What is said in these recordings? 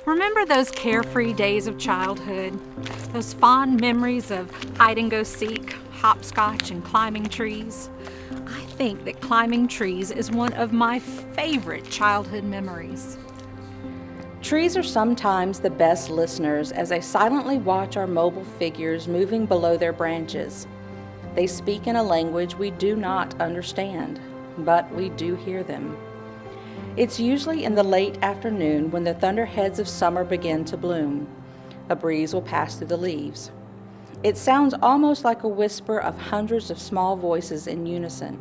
Remember those carefree days of childhood? Those fond memories of hide-and-go-seek, hopscotch, and climbing trees? I think that climbing trees is one of my favorite childhood memories. Trees are sometimes the best listeners as they silently watch our mobile figures moving below their branches. They speak in a language we do not understand, but we do hear them. It's usually in the late afternoon when the thunderheads of summer begin to bloom. A breeze will pass through the leaves. It sounds almost like a whisper of hundreds of small voices in unison.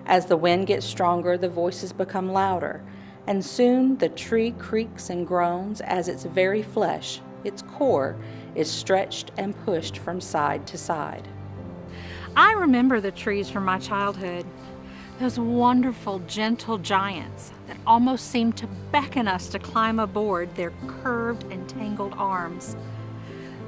As the wind gets stronger, the voices become louder, and soon the tree creaks and groans as its very flesh, its core, is stretched and pushed from side to side. I remember the trees from my childhood, those wonderful, gentle giants that almost seemed to beckon us to climb aboard their curved and tangled arms.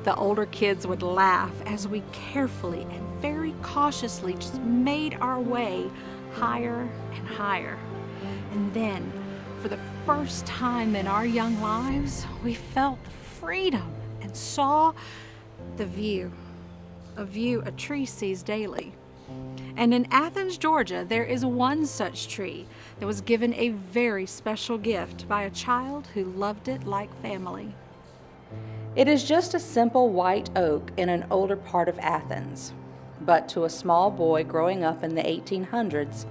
The older kids would laugh as we carefully and very cautiously just made our way higher and higher. And then, for the first time in our young lives, we felt the freedom and saw the view, a view a tree sees daily. And in Athens, Georgia, there is one such tree that was given a very special gift by a child who loved it like family. It is just a simple white oak in an older part of Athens. But to a small boy growing up in the 1800s,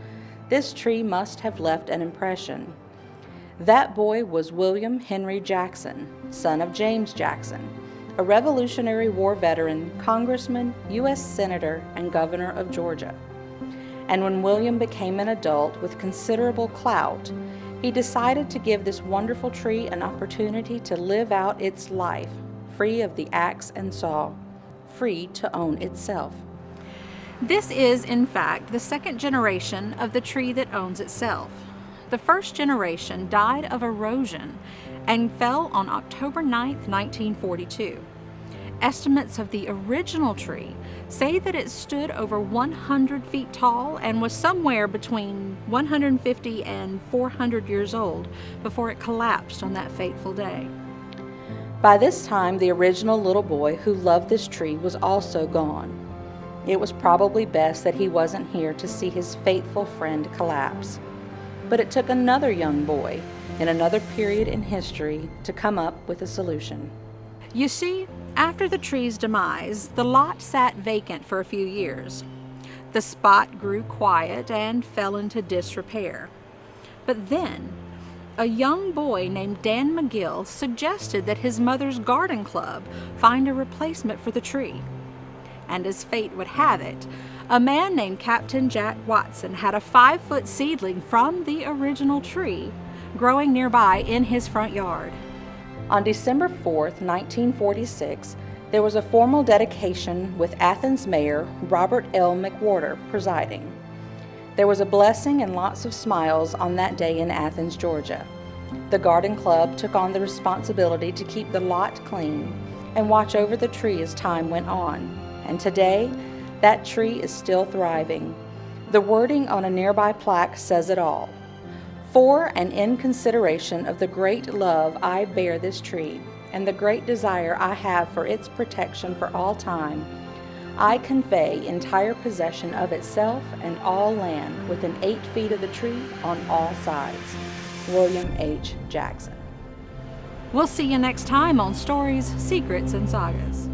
this tree must have left an impression. That boy was William Henry Jackson, son of James Jackson, a Revolutionary War veteran, congressman, U.S. Senator, and governor of Georgia. And when William became an adult with considerable clout, he decided to give this wonderful tree an opportunity to live out its life, free of the axe and saw, free to own itself. This is, in fact, the second generation of the tree that owns itself. The first generation died of erosion and fell on October 9, 1942. Estimates of the original tree say that it stood over 100 feet tall and was somewhere between 150 and 400 years old before it collapsed on that fateful day. By this time, the original little boy who loved this tree was also gone. It was probably best that he wasn't here to see his faithful friend collapse. But it took another young boy in another period in history to come up with a solution. You see, after the tree's demise, the lot sat vacant for a few years. The spot grew quiet and fell into disrepair. But then, a young boy named Dan McGill suggested that his mother's garden club find a replacement for the tree. And as fate would have it, a man named Captain Jack Watson had a 5-foot seedling from the original tree growing nearby in his front yard. On December 4th, 1946, there was a formal dedication with Athens Mayor Robert L. McWhorter presiding. There was a blessing and lots of smiles on that day in Athens, Georgia. The garden club took on the responsibility to keep the lot clean and watch over the tree as time went on. And today, that tree is still thriving. The wording on a nearby plaque says it all. For and in consideration of the great love I bear this tree and the great desire I have for its protection for all time, I convey entire possession of itself and all land within 8 feet of the tree on all sides. William H. Jackson. We'll see you next time on Stories, Secrets, and Sagas.